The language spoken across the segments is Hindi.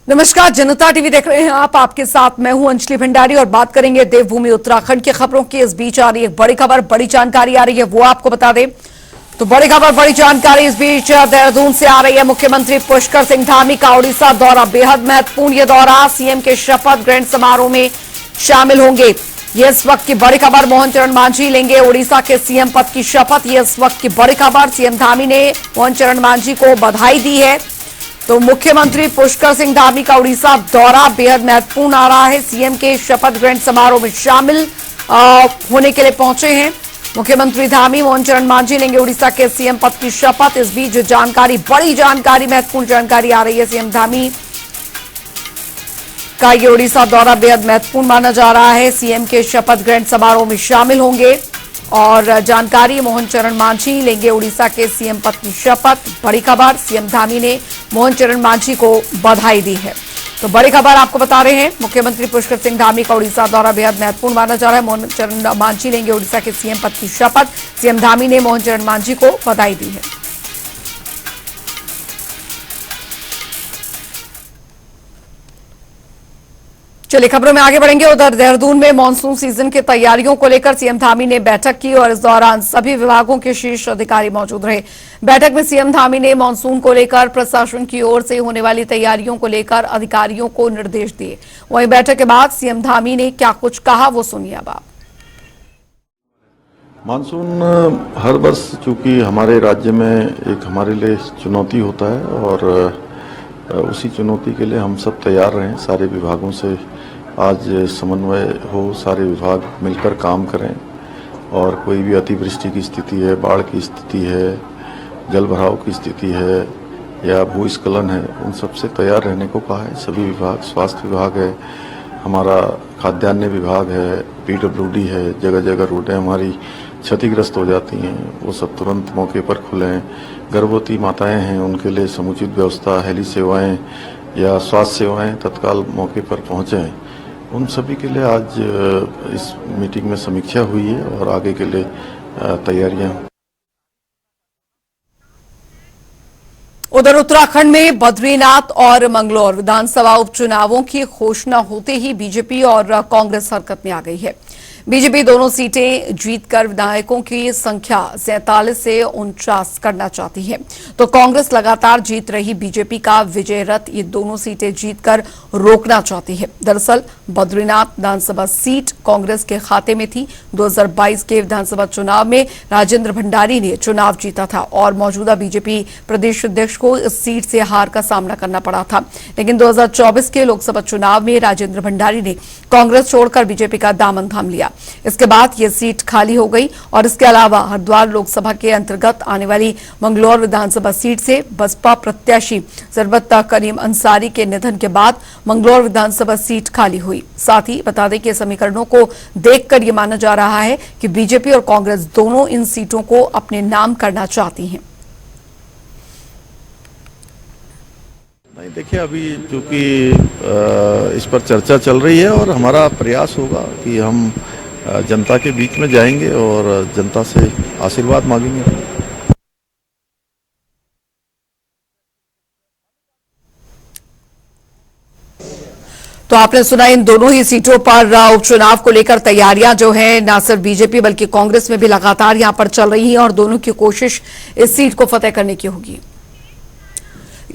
नमस्कार, जनता टीवी देख रहे हैं आप। आपके साथ मैं हूं अंजलि भंडारी और बात करेंगे देवभूमि उत्तराखंड की खबरों की। इस बीच आ रही एक बड़ी खबर, बड़ी जानकारी आ रही है, वो आपको बता दें। तो बड़ी खबर, बड़ी जानकारी इस बीच देहरादून से आ रही है। मुख्यमंत्री पुष्कर सिंह धामी का उड़ीसा दौरा बेहद महत्वपूर्ण। यह दौरा सीएम के शपथ ग्रहण समारोह में शामिल होंगे। यह इस वक्त की बड़ी खबर। मोहन चरण मांझी लेंगे उड़ीसा के सीएम पद की शपथ। यह इस वक्त की बड़ी खबर। सीएम धामी ने मोहन चरण मांझी को बधाई दी है। तो मुख्यमंत्री पुष्कर सिंह धामी का उड़ीसा दौरा बेहद महत्वपूर्ण आ रहा है। सीएम के शपथ ग्रहण समारोह में शामिल होने के लिए पहुंचे हैं मुख्यमंत्री धामी। मोहन चरण मांझी लेंगे उड़ीसा के सीएम पद की शपथ। इस बीच जानकारी, बड़ी जानकारी, महत्वपूर्ण जानकारी आ रही है। सीएम धामी का ये उड़ीसा दौरा बेहद महत्वपूर्ण माना जा रहा है। सीएम के शपथ ग्रहण समारोह में शामिल होंगे और जानकारी, मोहन चरण मांझी लेंगे उड़ीसा के सीएम पद की शपथ। बड़ी खबर, सीएम धामी ने मोहन चरण मांझी को बधाई दी है। तो बड़ी खबर आपको बता रहे हैं, मुख्यमंत्री पुष्कर सिंह धामी का उड़ीसा दौरा बेहद महत्वपूर्ण माना जा रहा है। मोहन चरण मांझी लेंगे उड़ीसा के सीएम पद की शपथ। सीएम धामी ने मोहन चरण मांझी को बधाई दी है। चलिए खबरों में आगे बढ़ेंगे। उधर देहरादून में मानसून सीजन की तैयारियों को लेकर सीएम धामी ने बैठक की और इस दौरान सभी विभागों के शीर्ष अधिकारी मौजूद रहे। बैठक में सीएम धामी ने मानसून को लेकर प्रशासन की ओर से होने वाली तैयारियों को लेकर अधिकारियों को निर्देश दिए। वहीं बैठक के बाद सीएम धामी ने क्या कुछ कहा, वो सुनिए अब आप। मानसून हर वर्ष चूंकि हमारे राज्य में एक हमारे लिए चुनौती होता है और उसी चुनौती के लिए हम सब तैयार रहें। सारे विभागों से आज समन्वय हो, सारे विभाग मिलकर काम करें और कोई भी अतिवृष्टि की स्थिति है, बाढ़ की स्थिति है, जल भराव की स्थिति है या भूस्खलन है, उन सब से तैयार रहने को कहा है। सभी विभाग, स्वास्थ्य विभाग है, हमारा खाद्यान्न विभाग है, पीडब्ल्यूडी है, जगह जगह रोडें हमारी क्षतिग्रस्त हो जाती हैं, वो सब तुरंत मौके पर खुलें। गर्भवती माताएं हैं, उनके लिए समुचित व्यवस्था, हेली सेवाएं या स्वास्थ्य सेवाएं तत्काल मौके पर पहुंचें। उन सभी के लिए आज इस मीटिंग में समीक्षा हुई है और आगे के लिए तैयारियां। उधर उत्तराखंड में बद्रीनाथ और मंगलौर विधानसभा उपचुनावों की घोषणा होते ही बीजेपी और कांग्रेस हरकत में आ गई है। बीजेपी दोनों सीटें जीतकर विधायकों की संख्या 47 से 49 करना चाहती है, तो कांग्रेस लगातार जीत रही बीजेपी का विजय रथ ये दोनों सीटें जीतकर रोकना चाहती है। दरअसल बद्रीनाथ विधानसभा सीट कांग्रेस के खाते में थी। 2022 के विधानसभा चुनाव में राजेंद्र भंडारी ने चुनाव जीता था और मौजूदा बीजेपी प्रदेश अध्यक्ष को इस सीट से हार का सामना करना पड़ा था। लेकिन 2024 के लोकसभा चुनाव में राजेंद्र भंडारी ने कांग्रेस छोड़कर बीजेपी का दामन थाम लिया। इसके बाद यह सीट खाली हो गई और इसके अलावा हरिद्वार लोकसभा के अंतर्गत आने वाली मंगलौर विधानसभा सीट से बसपा प्रत्याशी सरबत करीम अंसारी के निधन के बाद मंगलौर विधानसभा सीट खाली हुई। साथ ही बता दें कि समीकरणों को देखकर यह माना जा रहा है कि बीजेपी और कांग्रेस दोनों इन सीटों को अपने नाम करना चाहती हैं। नहीं, देखिए अभी चूंकि इस पर चर्चा चल रही है और हमारा प्रयास होगा कि हम जनता के बीच में जाएंगे और जनता से आशीर्वाद मांगेंगे। तो आपने सुना, इन दोनों ही सीटों पर उपचुनाव को लेकर तैयारियां जो है न सिर्फ बीजेपी बल्कि कांग्रेस में भी लगातार यहां पर चल रही है और दोनों की कोशिश इस सीट को फतेह करने की होगी।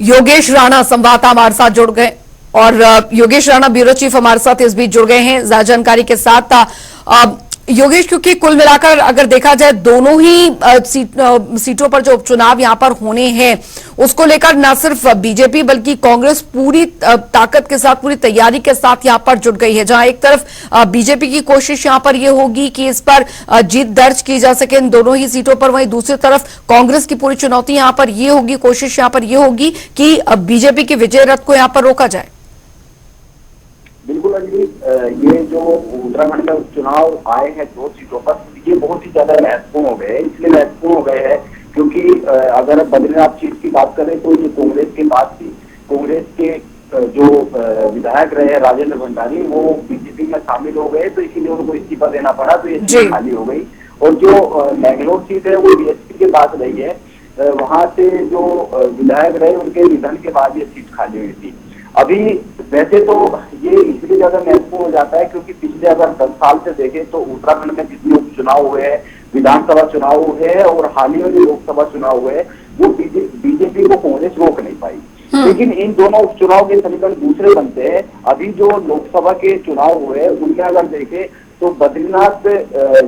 योगेश राणा संवाददाता हमारे साथ जुड़ गए और योगेश राणा ब्यूरो चीफ हमारे साथ इस बीच जुड़ गए हैं ज्यादा जानकारी के साथ। योगेश, क्योंकि कुल मिलाकर अगर देखा जाए दोनों ही सीटों पर जो उपचुनाव यहां पर होने हैं उसको लेकर न सिर्फ बीजेपी बल्कि कांग्रेस पूरी ताकत के साथ, पूरी तैयारी के साथ यहां पर जुट गई है। जहां एक तरफ बीजेपी की कोशिश यहां पर यह होगी कि इस पर जीत दर्ज की जा सके इन दोनों ही सीटों पर, वहीं दूसरी तरफ कांग्रेस की पूरी चुनौती यहां पर यह होगी, कोशिश यहां पर यह होगी कि बीजेपी के विजय रथ को यहां पर रोका जाए। बिल्कुल अंजलि, ये जो उत्तराखंड में उपचुनाव आए हैं दो सीटों पर, ये बहुत ही ज्यादा महत्वपूर्ण हो गए हैं। इसलिए महत्वपूर्ण हो गए हैं क्योंकि अगर बद्रीनाथ सीट की बात करें तो ये कांग्रेस के पास थी। कांग्रेस के जो विधायक रहे राजेंद्र भंडारी, वो बीजेपी में शामिल हो गए, तो इसीलिए उनको इस्तीफा देना पड़ा, तो ये सीट खाली हो गई। और जो मैंगलोर सीट है वो बीएसपी के पास रही है, वहां से जो विधायक रहे उनके निधन के बाद ये सीट खाली हुई थी। अभी वैसे तो ये इसलिए ज्यादा महत्वपूर्ण हो जाता है क्योंकि पिछले अगर 10 साल से देखें तो उत्तराखंड में जितने उपचुनाव हुए हैं, विधानसभा चुनाव हुए हैं और हाल ही में जो लोकसभा चुनाव हुए हैं, वो बीजेपी को कांग्रेस रोक नहीं पाई। लेकिन इन दोनों उपचुनाव के समीकरण दूसरे बनते हैं। अभी जो लोकसभा के चुनाव हुए हैं उनमें अगर देखें तो बद्रीनाथ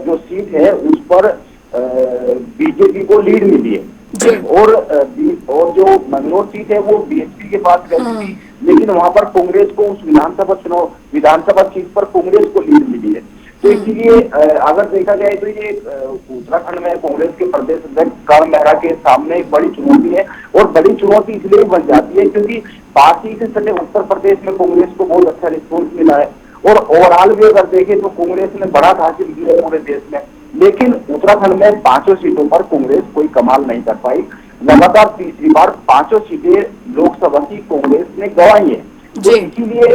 जो सीट है उस पर बीजेपी को लीड मिली है और जो मंगलौर सीट है वो बीएसपी के पास गई थी, लेकिन वहां पर कांग्रेस को उस विधानसभा सीट पर कांग्रेस को लीड मिली है। तो इसीलिए अगर देखा जाए तो ये उत्तराखंड में कांग्रेस के प्रदेश अध्यक्ष कर्ण मेहरा के सामने एक बड़ी चुनौती है और बड़ी चुनौती इसलिए बन जाती है क्योंकि पार्टी से सटे उत्तर प्रदेश में कांग्रेस को बहुत अच्छा रिस्पॉन्स मिला है और ओवरऑल भी अगर देखें तो कांग्रेस ने बड़ा हासिल किया है पूरे देश में। लेकिन उत्तराखंड में 5 सीटों पर कांग्रेस कोई कमाल नहीं कर पाई। लगातार तीसरी बार 5 सीटें लोकसभा की कांग्रेस ने गंवाई है। तो इसीलिए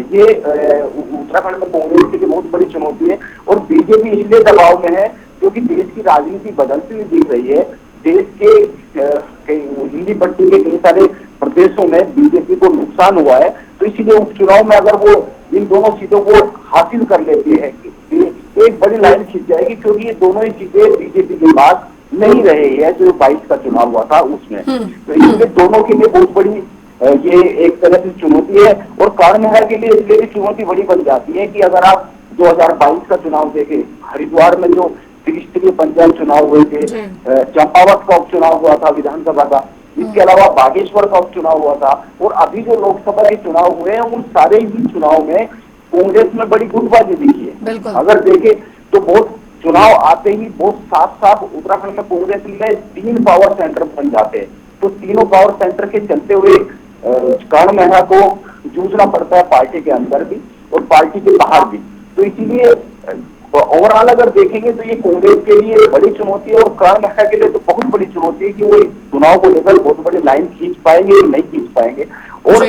ये उत्तराखंड में कांग्रेस के लिए बहुत बड़ी चुनौती है और बीजेपी इसलिए दबाव में है क्योंकि देश की राजनीति बदलती हुई दिख रही है। देश के हिंदी पट्टी के कई सारे प्रदेशों में बीजेपी को नुकसान हुआ है, तो इसीलिए उपचुनाव में अगर वो इन दोनों सीटों को हासिल कर लेती है एक बड़ी लाइन खींच जाएगी क्योंकि ये दोनों ही सीटें बीजेपी के पास नहीं रही है जो 22 का चुनाव हुआ था उसमें। तो इसलिए दोनों के लिए बहुत बड़ी ये एक तरह से चुनौती है और कर्ण मेहरा के लिए इसलिए भी चुनौती बड़ी बन जाती है कि अगर आप 2022 का चुनाव देखें, हरिद्वार में जो त्रिस्तरीय पंचायत चुनाव हुए थे, चंपावत का उपचुनाव हुआ था विधानसभा का, इसके अलावा बागेश्वर का उपचुनाव हुआ था और अभी जो लोकसभा के चुनाव हुए हैं उन सारे ही चुनाव में कांग्रेस में बड़ी गुटबाजी दिखी है। अगर देखें तो बहुत चुनाव आते ही बहुत साफ उत्तराखंड में कांग्रेस में 3 पावर सेंटर बन जाते हैं, तो तीनों पावर सेंटर के चलते हुए कर्ण मेहरा को जूझना पड़ता है पार्टी के अंदर भी और पार्टी के बाहर भी। तो इसीलिए ओवरऑल अगर देखेंगे तो ये कांग्रेस के लिए बड़ी चुनौती है और कर्ण मेहरा के लिए तो बहुत बड़ी चुनौती है कि वो चुनाव को लेकर बहुत बड़ी लाइन खींच पाएंगे या नहीं खींच पाएंगे। और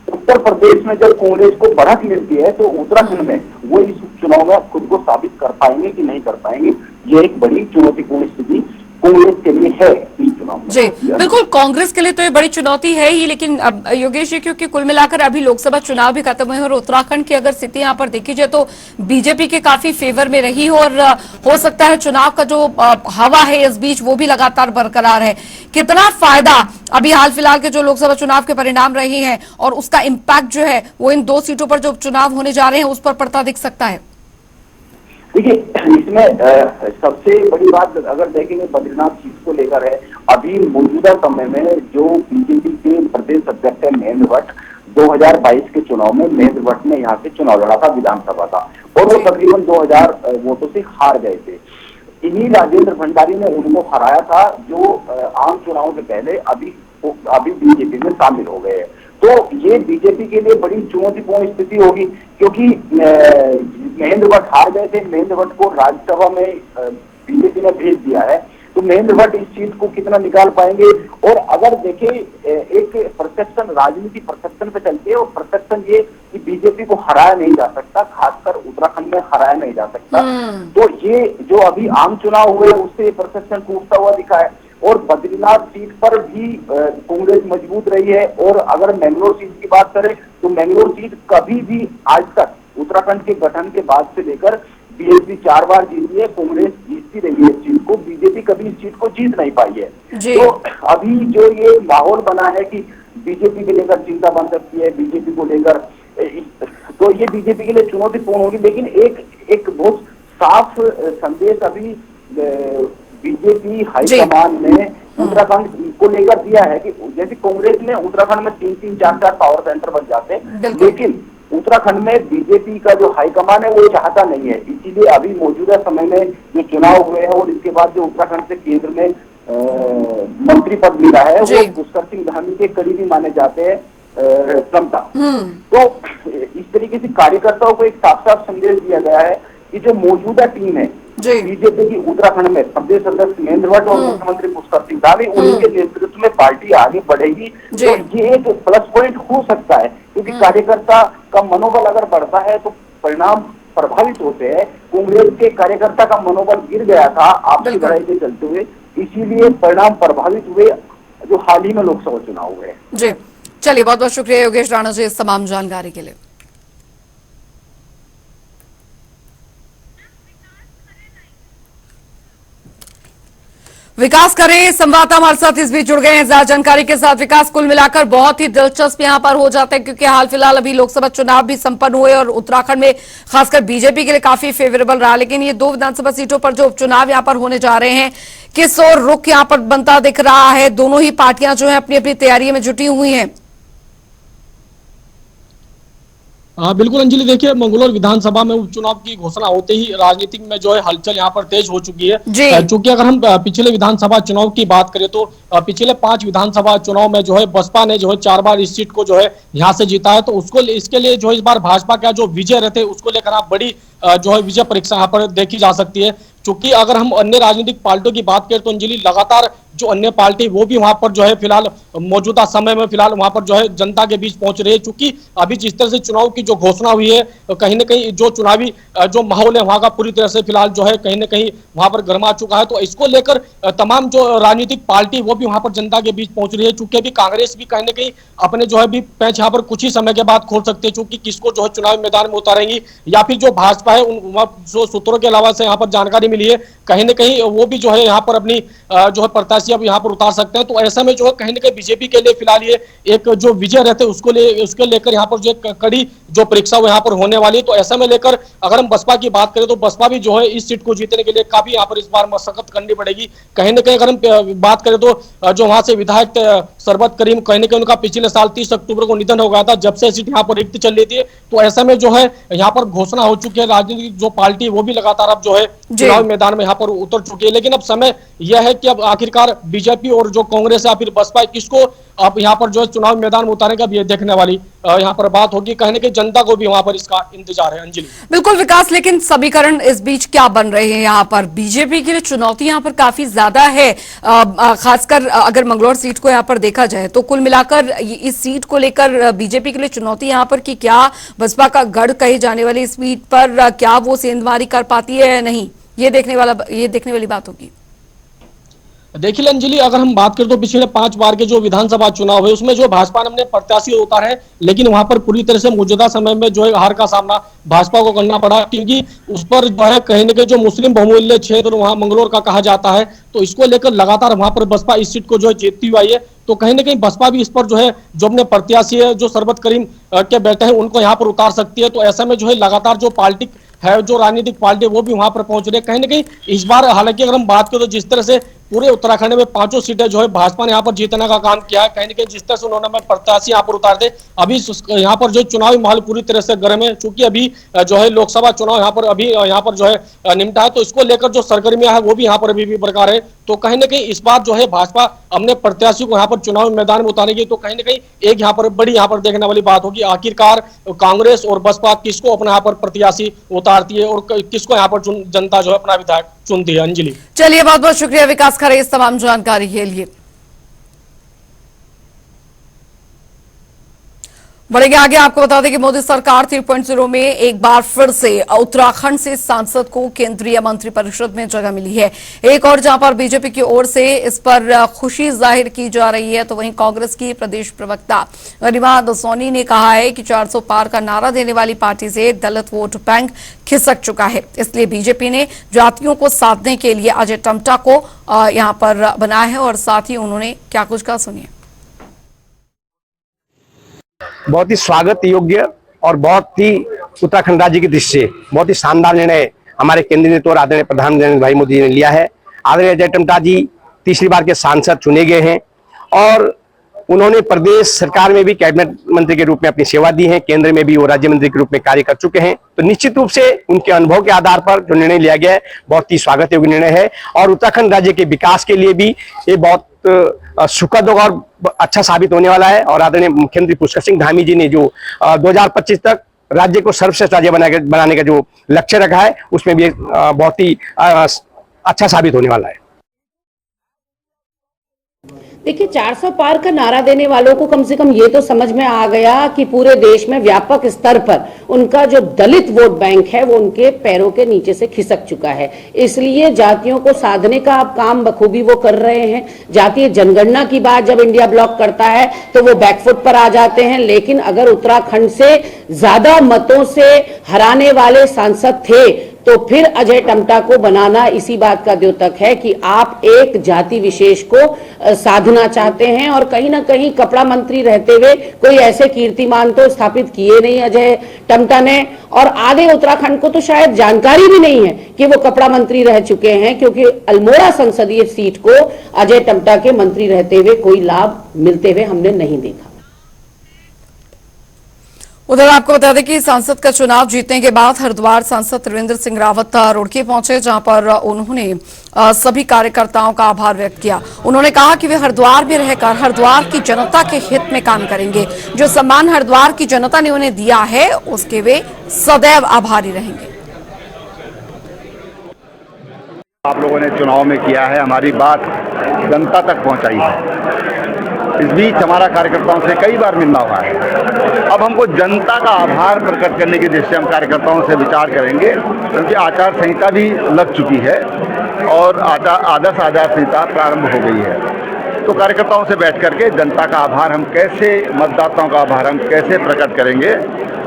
उत्तर प्रदेश में जब कांग्रेस को बढ़त मिलती है तो उत्तराखंड में वो इस चुनाव में खुद को साबित कर पाएंगे कि नहीं कर पाएंगे, ये एक बड़ी चुनौतीपूर्ण स्थिति कांग्रेस के लिए है इस चुनाव में। जी बिल्कुल, कांग्रेस के लिए तो ये बड़ी चुनौती है ही, लेकिन अब योगेश जी क्योंकि कुल मिलाकर अभी लोकसभा चुनाव भी खत्म हुए और उत्तराखंड की अगर स्थिति यहाँ पर देखी जाए तो बीजेपी के काफी फेवर में रही और हो सकता है चुनाव का जो हवा है इस बीच वो भी लगातार बरकरार है। कितना फायदा अभी हाल फिलहाल के जो लोकसभा चुनाव के परिणाम रहे हैं और उसका इम्पैक्ट जो है वो इन 2 सीटों पर जो चुनाव होने जा रहे हैं उस पर पड़ता दिख सकता है? देखिए, इसमें सबसे बड़ी बात अगर देखेंगे बद्रीनाथ सीट को लेकर है। अभी मौजूदा समय में जो बीजेपी के प्रदेश अध्यक्ष है महेंद्र भट्ट, 2022 के चुनाव में महेंद्र भट्ट ने यहाँ से चुनाव लड़ा था विधानसभा का और वो तकरीबन 2000 वोटों से हार गए थे। इन्हीं राजेंद्र भंडारी ने उनको हराया था जो आम चुनाव से पहले अभी बीजेपी में शामिल हो गए। तो ये बीजेपी के लिए बड़ी चुनौतीपूर्ण स्थिति होगी क्योंकि महेंद्र भट्ट हार गए थे। महेंद्र भट्ट को राज्यसभा में बीजेपी ने भेज दिया है, तो महेंद्र भट्ट इस सीट को कितना निकाल पाएंगे। और अगर देखें एक परसेप्शन, राजनीति परसेप्शन पे चलती है और परसेप्शन ये कि बीजेपी को हराया नहीं जा सकता, खासकर उत्तराखंड में हराया नहीं जा सकता। तो ये जो अभी आम चुनाव हुए उससे परसेप्शन टूटता हुआ दिखा है और बद्रीनाथ सीट पर भी कांग्रेस मजबूत रही है। और अगर मैंगलोर सीट की बात करें तो मैंगलोर सीट कभी भी आज तक उत्तराखंड के गठन के बाद से लेकर बीएसपी 4 बार जीती है, कांग्रेस जीतती रही है इस सीट को, बीजेपी कभी इस सीट को जीत नहीं पाई है। तो अभी जो ये माहौल बना है कि बीजेपी के लेकर चिंता बन सकती है, बीजेपी को लेकर, तो ये बीजेपी के लिए चुनौतीपूर्ण होगी। लेकिन एक बहुत साफ संदेश अभी बीजेपी हाईकमान ने उत्तराखंड को लेकर दिया है कि जैसे कांग्रेस में उत्तराखंड में 3-3, 4-4 पावर सेंटर बन जाते हैं, लेकिन उत्तराखंड में बीजेपी का जो हाईकमान है वो चाहता नहीं है। इसीलिए अभी मौजूदा समय में जो चुनाव हुए हैं और इसके बाद जो उत्तराखंड से केंद्र में मंत्री पद मिला है वो पुष्कर सिंह धामी के करीबी माने जाते हैं क्षमता। तो इस तरीके से कार्यकर्ताओं को एक साफ साफ संदेश दिया गया है कि जो मौजूदा टीम है बीजेपी की उत्तराखंड में, प्रदेश अध्यक्ष महेंद्र भट्ट और मुख्यमंत्री पुष्कर सिंह धामी, उनके नेतृत्व में पार्टी आगे बढ़ेगी। तो ये एक प्लस पॉइंट हो सकता है क्योंकि कार्यकर्ता का मनोबल अगर बढ़ता है तो परिणाम प्रभावित होते हैं। कांग्रेस के कार्यकर्ता का मनोबल गिर गया था आपसी लड़ाई के चलते हुए, इसीलिए परिणाम प्रभावित हुए जो हाल ही में लोकसभा चुनाव हुए। जी चलिए, बहुत बहुत शुक्रिया योगेश राणा जी इस तमाम जानकारी के लिए। विकास करें संवाददाता हमारे साथ इस बीच जुड़ गए हैं ज्यादा जानकारी के साथ। विकास, कुल मिलाकर बहुत ही दिलचस्प यहां पर हो जाता है क्योंकि हाल फिलहाल अभी लोकसभा चुनाव भी संपन्न हुए और उत्तराखंड में खासकर बीजेपी के लिए काफी फेवरेबल रहा, लेकिन ये 2 विधानसभा सीटों पर जो उपचुनाव यहां पर होने जा रहे हैं, किस और रुख यहां पर बनता दिख रहा है? दोनों ही पार्टियां जो है अपनी अपनी तैयारी में जुटी हुई हैं। बिल्कुल अंजलि, देखिए मंगलौर विधानसभा में उपचुनाव की घोषणा होते ही राजनीतिक में जो है हलचल यहाँ पर तेज हो चुकी है। चूंकि अगर हम पिछले विधानसभा चुनाव की बात करें तो पिछले 5 विधानसभा चुनाव में जो है बसपा ने जो है 4 बार इस सीट को जो है यहाँ से जीता है, तो उसको इसके लिए जो इस बार भाजपा का जो विजय रहते उसको लेकर आप बड़ी जो है विजय परीक्षा यहाँ पर देखी जा सकती है। चूंकि अगर हम अन्य राजनीतिक पार्टियों की बात करें तो अंजलि लगातार जो अन्य पार्टी वो भी वहां पर जो है फिलहाल मौजूदा समय में फिलहाल वहां पर जो है जनता के बीच पहुंच रही है। चूंकि अभी जिस तरह से चुनाव की जो घोषणा हुई है तो कहीं ना कहीं जो चुनावी जो माहौल है वहां का पूरी तरह से फिलहाल जो है कहीं ना कहीं वहां पर गर्मा चुका है। तो इसको लेकर तमाम जो राजनीतिक पार्टी वो भी वहां पर जनता के बीच पहुंच रही है। चूंकि अभी कांग्रेस भी कहीं ना कहीं अपने जो है भी पैंच यहाँ पर कुछ ही समय के बाद खोल सकते हैं, चूंकि किसको जो है चुनावी मैदान में उतारेंगी या फिर जो भाजपा है जो सूत्रों के अलावा से यहाँ पर जानकारी मिली है कहीं ना कहीं वो भी जो है यहाँ पर अपनी जो है प्रत्याशी अब यहाँ पर उतार सकते हैं। तो ऐसा में जो है कहीं ना कहीं बीजेपी के लिए फिलहाल ये एक जो विजय रहते हैं उसके लेकर यहाँ पर जो कड़ी जो परीक्षा वो यहाँ पर होने वाली है। तो ऐसा में लेकर अगर हम बसपा की बात करें तो बसपा भी जो है इस सीट को जीतने के लिए काफी यहाँ पर इस बार मशक्कत करनी पड़ेगी। कहीं ना कहीं अगर हम बात करें तो जो वहां से विधायक सरबत करीम कहीं ना कहीं उनका पिछले साल 30 अक्टूबर को निधन हो गया था, जब से सीट यहाँ पर रिक्त चल रही थी। तो ऐसा में जो है यहाँ पर घोषणा हो चुकी है, राजनीतिक जो पार्टी वो भी लगातार अब जो है चुनावी मैदान में यहाँ पर उतर चुकी है। लेकिन अब समय यह है कि अब आखिरकार बीजेपी और जो कांग्रेस या फिर बसपा किसको अब यहाँ पर जो है चुनाव मैदान में उतारेगा, अब ये देखने वाली यहाँ पर बात होगी। कहीं ना कहीं जनता को भी वहां पर इसका इंतजार है। अंजलि, बिल्कुल विकास, लेकिन समीकरण इस बीच क्या बन रहे हैं? यहाँ पर बीजेपी के लिए चुनौती यहाँ पर काफी ज्यादा है, खासकर अगर मंगलौर सीट को यहाँ पर देखा जाए तो कुल मिलाकर इस सीट को लेकर बीजेपी के लिए चुनौती यहाँ पर कि क्या बसपा का गढ़ कही जाने वाली इस सीट पर क्या वो सेंधमारी कर पाती है या नहीं, ये देखने वाली बात होगी। देखिए अंजलि, अगर हम बात करें तो पिछले 5 बार के जो विधानसभा चुनाव है उसमें जो भाजपा ने अपने प्रत्याशी उतारे हैं, लेकिन वहां पर पूरी तरह से मौजूदा समय में जो है हार का सामना भाजपा को करना पड़ा, क्योंकि उस पर जो है कहीं ना कहीं जो मुस्लिम बहुमूल्य क्षेत्र वहां मंगलौर का कहा जाता है, तो इसको लेकर लगातार वहां पर बसपा इस सीट को जो है जीतती हुई आई है। तो कहीं ना कहीं बसपा भी इस पर जो है जो अपने प्रत्याशी है जो सरबत करीम के बेटे हैं उनको यहाँ पर उतार सकती है। तो ऐसा में जो है लगातार जो पार्टी है जो राजनीतिक पार्टी वो भी वहां पर पहुंच रही है। कहीं ना कहीं इस बार हालांकि अगर हम बात करें तो जिस तरह से पूरे उत्तराखंड में 5 सीटें जो है भाजपा ने यहाँ पर जीतने का काम किया है, कहीं ना कहीं जिस तरह से उन्होंने प्रत्याशी यहाँ पर उतार दे, अभी यहाँ पर जो चुनावी माहौल पूरी तरह से गर्म है। चूंकि अभी जो है लोकसभा चुनाव यहाँ पर जो है निपटा है, तो इसको लेकर जो सरगर्मियां है वो भी यहाँ पर अभी भी बरकरार है। तो कहीं ना कहीं इस बार जो है भाजपा अपने प्रत्याशी को यहाँ पर चुनावी मैदान में उतारेगी। तो कहीं ना कहीं एक यहाँ पर बड़ी यहाँ पर देखने वाली बात होगी, आखिरकार कांग्रेस और बसपा किसको अपना यहाँ पर प्रत्याशी उतारती है और किसको यहाँ पर जनता जो है अपना विधायक चुनती है। अंजलि, चलिए, बहुत बहुत शुक्रिया विकास खरे इस तमाम जानकारी के लिए। बढ़ेंगे आगे, आपको बता दें कि मोदी सरकार 3.0 में एक बार फिर से उत्तराखंड से सांसद को केंद्रीय मंत्रिपरिषद में जगह मिली है। एक और जहां पर बीजेपी की ओर से इस पर खुशी जाहिर की जा रही है, तो वहीं कांग्रेस की प्रदेश प्रवक्ता गरिमा दसौनी ने कहा है कि 400 पार का नारा देने वाली पार्टी से दलित वोट बैंक खिसक चुका है, इसलिए बीजेपी ने जातियों को साधने के लिए अजय टम्टा को यहां पर बनाया है। और साथ ही उन्होंने क्या कुछ कहा, सुनिए। बहुत ही स्वागत योग्य और बहुत ही उत्तराखंड राज्य की दृष्टि से बहुत ही शानदार निर्णय हमारे केंद्रीय नेतृत्व और आदरणीय प्रधानमंत्री नरेंद्र भाई मोदी जी ने लिया है। आदरणीय अजय टम्टा जी तीसरी बार के सांसद चुने गए हैं और उन्होंने प्रदेश सरकार में भी कैबिनेट मंत्री के रूप में अपनी सेवा दी है, केंद्र में भी वो राज्य मंत्री के रूप में कार्य कर चुके हैं। तो निश्चित रूप से उनके अनुभव के आधार पर जो निर्णय लिया गया है बहुत ही स्वागत योग्य निर्णय है और उत्तराखंड राज्य के विकास के लिए भी ये बहुत सुखद और अच्छा साबित होने वाला है। और आदरणीय मुख्यमंत्री पुष्कर सिंह धामी जी ने जो 2025 तक राज्य को सर्वश्रेष्ठ राज्य बनाने का जो लक्ष्य रखा है उसमें भी बहुत ही अच्छा साबित होने वाला है। देखिए 400 पार का नारा देने वालों को कम से कम ये तो समझ में आ गया कि पूरे देश में व्यापक स्तर पर उनका जो दलित वोट बैंक है वो उनके पैरों के नीचे से खिसक चुका है। इसलिए जातियों को साधने का अब काम बखूबी वो कर रहे हैं। जातीय जनगणना की बात जब इंडिया ब्लॉक करता है तो वो बैकफुट पर आ जाते हैं, लेकिन अगर उत्तराखंड से ज्यादा मतों से हराने वाले सांसद थे तो फिर अजय टम्टा को बनाना इसी बात का द्योतक है कि आप एक जाति विशेष को साधना चाहते हैं और कहीं ना कहीं कपड़ा मंत्री रहते हुए कोई ऐसे कीर्तिमान तो स्थापित किए नहीं अजय टम्टा ने, और आधे उत्तराखंड को तो शायद जानकारी भी नहीं है कि वो कपड़ा मंत्री रह चुके हैं, क्योंकि अल्मोड़ा संसदीय सीट को अजय टम्टा के मंत्री रहते हुए कोई लाभ मिलते हुए हमने नहीं देखा। उधर आपको बता दें कि सांसद का चुनाव जीतने के बाद हरिद्वार सांसद त्रिवेंद्र सिंह रावत रुड़की पहुंचे, जहां पर उन्होंने सभी कार्यकर्ताओं का आभार व्यक्त किया। उन्होंने कहा कि वे हरिद्वार में रहकर हरिद्वार की जनता के हित में काम करेंगे। जो सम्मान हरिद्वार की जनता ने उन्हें दिया है उसके वे सदैव आभारी रहेंगे। आप लोगों ने चुनाव में किया है, हमारी बात जनता तक पहुंचाई है। इस बीच हमारा कार्यकर्ताओं से कई बार मिलना हुआ है। अब हमको जनता का आभार प्रकट करने की दृष्टि हम कार्यकर्ताओं से विचार करेंगे, क्योंकि आचार संहिता भी लग चुकी है और आदर्श आचार संहिता प्रारंभ हो गई है। तो कार्यकर्ताओं से बैठ करके जनता का आभार हम कैसे, मतदाताओं का आभार हम कैसे प्रकट करेंगे,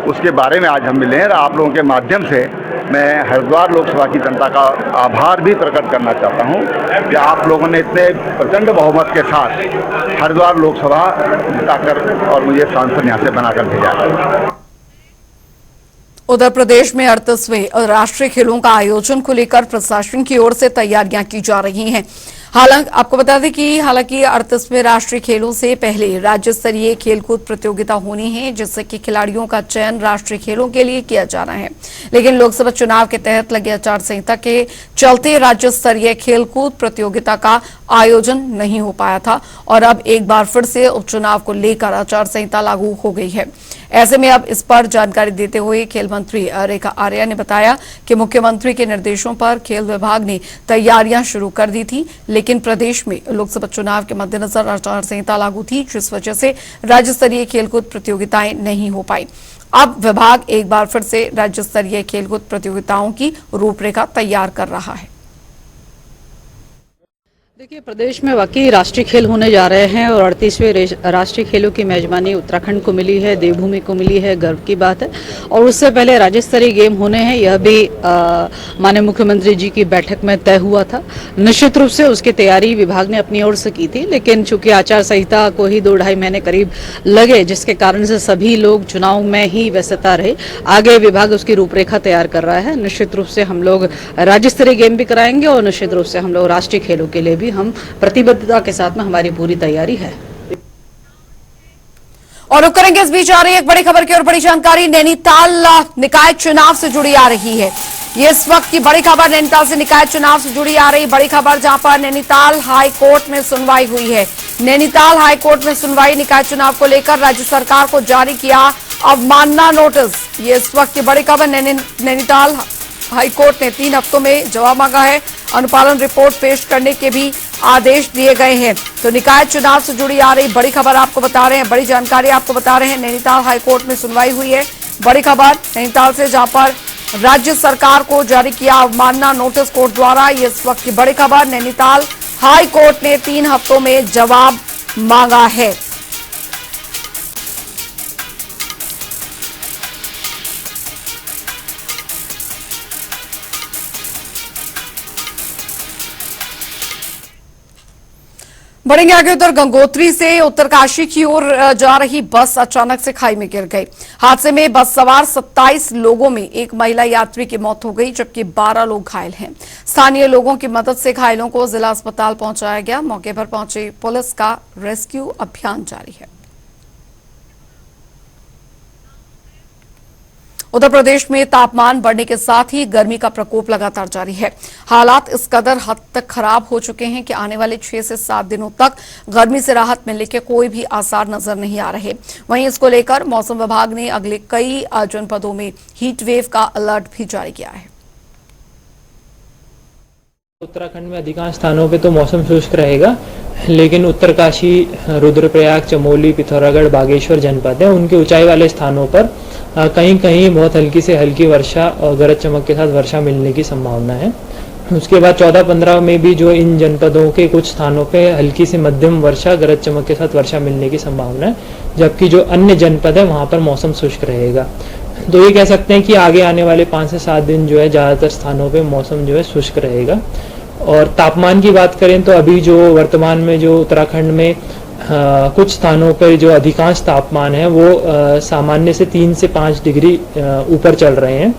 उसके बारे में आज हम मिले हैं। आप लोगों के माध्यम से मैं हरिद्वार लोकसभा की जनता का आभार भी प्रकट करना चाहता हूं कि आप लोगों ने इतने प्रचंड बहुमत के साथ हरिद्वार लोकसभा जिताकर और मुझे सांसद यहां से बनाकर भेजा। उधर प्रदेश में 38वें राष्ट्रीय खेलों का आयोजन को लेकर प्रशासन की ओर से तैयारियां की जा रही हैं। हालांकि आपको बता दें कि 38वें राष्ट्रीय खेलों से पहले राज्य स्तरीय खेलकूद प्रतियोगिता होनी है, जिससे कि खिलाड़ियों का चयन राष्ट्रीय खेलों के लिए किया जाना है। लेकिन लोकसभा चुनाव के तहत लगी आचार संहिता के चलते राज्य स्तरीय खेलकूद प्रतियोगिता का आयोजन नहीं हो पाया था और अब एक बार फिर से उपचुनाव को लेकर आचार संहिता लागू हो गई है। ऐसे में अब इस पर जानकारी देते हुए खेल मंत्री रेखा आर्या ने बताया कि मुख्यमंत्री के निर्देशों पर खेल विभाग ने तैयारियां शुरू कर दी थी, लेकिन प्रदेश में लोकसभा चुनाव के मद्देनजर आचार संहिता लागू थी, जिस वजह से राज्य स्तरीय खेलकूद प्रतियोगिताएं नहीं हो पाई। अब विभाग एक बार फिर से राज्य स्तरीय खेलकूद प्रतियोगिताओं की रूपरेखा तैयार कर रहा है। देखिए, प्रदेश में वाकई राष्ट्रीय खेल होने जा रहे हैं और 38वें राष्ट्रीय खेलों की मेजबानी उत्तराखंड को मिली है, देवभूमि को मिली है, गर्व की बात है। और उससे पहले राज्य स्तरीय गेम होने हैं, यह भी माननीय मुख्यमंत्री जी की बैठक में तय हुआ था। निश्चित रूप से उसकी तैयारी विभाग ने अपनी ओर से की थी, लेकिन चूंकि आचार संहिता को ही 2-2.5 महीने करीब लगे, जिसके कारण से सभी लोग चुनाव में ही व्यस्तता रहे। आगे विभाग उसकी रूपरेखा तैयार कर रहा है। निश्चित रूप से हम लोग राज्य स्तरीय गेम भी कराएंगे और निश्चित रूप से हम लोग राष्ट्रीय खेलों के लिए भी हम प्रतिबद्धता के साथ में हमारी पूरी तैयारी है। और रुक करेंगे, इस बीच आ रही एक बड़ी खबर की और बड़ी जानकारी नैनीताल निकाय चुनाव से जुड़ी आ रही है। ये इस वक्त की बड़ी खबर नैनीताल से निकाय चुनाव से जुड़ी आ रही बड़ी खबर, जहां पर नैनीताल हाई कोर्ट में सुनवाई हुई है। नैनीताल हाई कोर्ट में सुनवाई, निकाय चुनाव को लेकर राज्य सरकार को जारी किया अवमानना नोटिस। ये इस वक्त की बड़ी खबर। नैनीताल हाईकोर्ट ने 3 हफ्तों में जवाब मांगा है। अनुपालन रिपोर्ट पेश करने के भी आदेश दिए गए हैं। तो निकाय चुनाव से जुड़ी आ रही बड़ी खबर आपको बता रहे हैं, बड़ी जानकारी आपको बता रहे हैं। नैनीताल हाईकोर्ट में सुनवाई हुई है, बड़ी खबर नैनीताल से, जहां पर राज्य सरकार को जारी किया अवमानना नोटिस कोर्ट द्वारा। ये इस वक्त की बड़ी खबर। नैनीताल हाईकोर्ट ने 3 हफ्तों में जवाब मांगा है। बढ़ेंगे आगे। उधर गंगोत्री से उत्तरकाशी की ओर जा रही बस अचानक से खाई में गिर गई। हादसे में बस सवार 27 लोगों में एक महिला यात्री की मौत हो गई, जबकि 12 लोग घायल हैं। स्थानीय लोगों की मदद से घायलों को जिला अस्पताल पहुंचाया गया। मौके पर पहुंची पुलिस का रेस्क्यू अभियान जारी है। उत्तर प्रदेश में तापमान बढ़ने के साथ ही गर्मी का प्रकोप लगातार जारी है। हालात इस कदर हद तक खराब हो चुके हैं कि आने वाले 6 से 7 दिनों तक गर्मी से राहत मिलने के कोई भी आसार नजर नहीं आ रहे। वहीं इसको लेकर मौसम विभाग ने अगले कई जनपदों में हीट वेव का अलर्ट भी जारी किया है। उत्तराखंड में अधिकांश स्थानों पे तो मौसम शुष्क रहेगा। लेकिन उत्तरकाशी, रुद्रप्रयाग, चमोली, पिथौरागढ़, बागेश्वर जनपद है, उनके ऊंचाई वाले स्थानों पर कहीं कहीं बहुत हल्की से हल्की वर्षा और गरज चमक के साथ वर्षा मिलने की संभावना है। उसके बाद 14-15 में भी जो इन जनपदों के कुछ स्थानों पे हल्की से मध्यम वर्षा, गरज चमक के साथ वर्षा मिलने की संभावना है, जबकि जो अन्य जनपद है वहाँ पर मौसम शुष्क रहेगा। तो ये कह सकते हैं कि आगे आने वाले 5 से 7 दिन जो है ज़्यादातर स्थानों पे मौसम जो है शुष्क रहेगा। और तापमान की बात करें तो अभी जो वर्तमान में जो उत्तराखंड में कुछ स्थानों पर जो अधिकांश तापमान है वो सामान्य से 3 से 5 डिग्री ऊपर चल रहे हैं,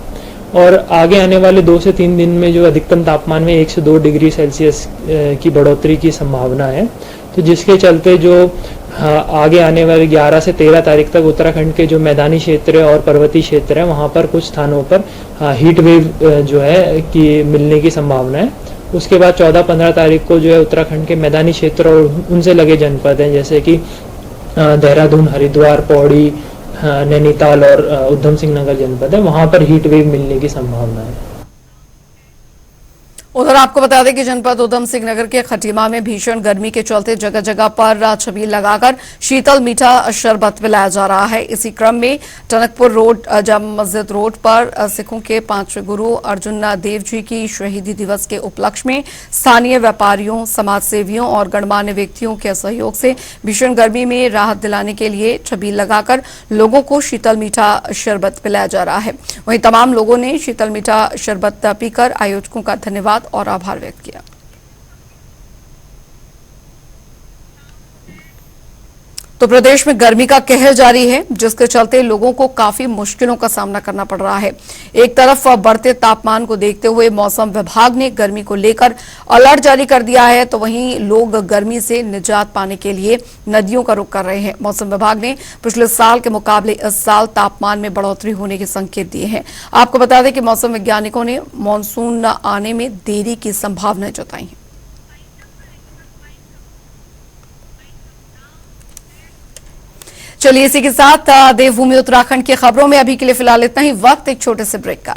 और आगे आने वाले 2 से 3 दिन में जो अधिकतम तापमान में 1 से 2 डिग्री सेल्सियस की बढ़ोतरी की संभावना है। तो जिसके चलते जो आगे आने वाले 11 से 13 तारीख तक उत्तराखंड के जो मैदानी क्षेत्र और पर्वतीय क्षेत्र है वहाँ पर कुछ स्थानों पर हीट वेव जो है कि मिलने की संभावना है। उसके बाद 14-15 तारीख को जो है उत्तराखंड के मैदानी क्षेत्र और उनसे लगे जनपद हैं जैसे कि देहरादून, हरिद्वार, पौड़ी, नैनीताल और उधम सिंह नगर जनपद है, वहां पर हीट वेव मिलने की संभावना है। उधर आपको बता दें कि जनपद उधम सिंह नगर के खटीमा में भीषण गर्मी के चलते जगह जगह पर छबील लगाकर शीतल मीठा शरबत पिलाया जा रहा है। इसी क्रम में टनकपुर रोड, जामा मस्जिद रोड पर सिखों के 5वें गुरु अर्जुन देव जी की शहीदी दिवस के उपलक्ष्य में स्थानीय व्यापारियों, समाज सेवियों और गणमान्य व्यक्तियों के सहयोग से भीषण गर्मी में राहत दिलाने के लिए छबील लगाकर लोगों को शीतल मीठा शरबत पिलाया जा रहा है। वहीं तमाम लोगों ने शीतल मीठा शरबत पीकर आयोजकों का धन्यवाद और आभार व्यक्त किया। तो प्रदेश में गर्मी का कहर जारी है, जिसके चलते लोगों को काफी मुश्किलों का सामना करना पड़ रहा है। एक तरफ बढ़ते तापमान को देखते हुए मौसम विभाग ने गर्मी को लेकर अलर्ट जारी कर दिया है, तो वहीं लोग गर्मी से निजात पाने के लिए नदियों का रुख कर रहे हैं। मौसम विभाग ने पिछले साल के मुकाबले इस साल तापमान में बढ़ोतरी होने के संकेत दिए हैं। आपको बता दें कि मौसम वैज्ञानिकों ने मानसून आने में देरी की संभावना जताई है। चलिए इसी के साथ देवभूमि उत्तराखंड की खबरों में अभी के लिए फिलहाल इतना ही। वक्त एक छोटे से ब्रेक का।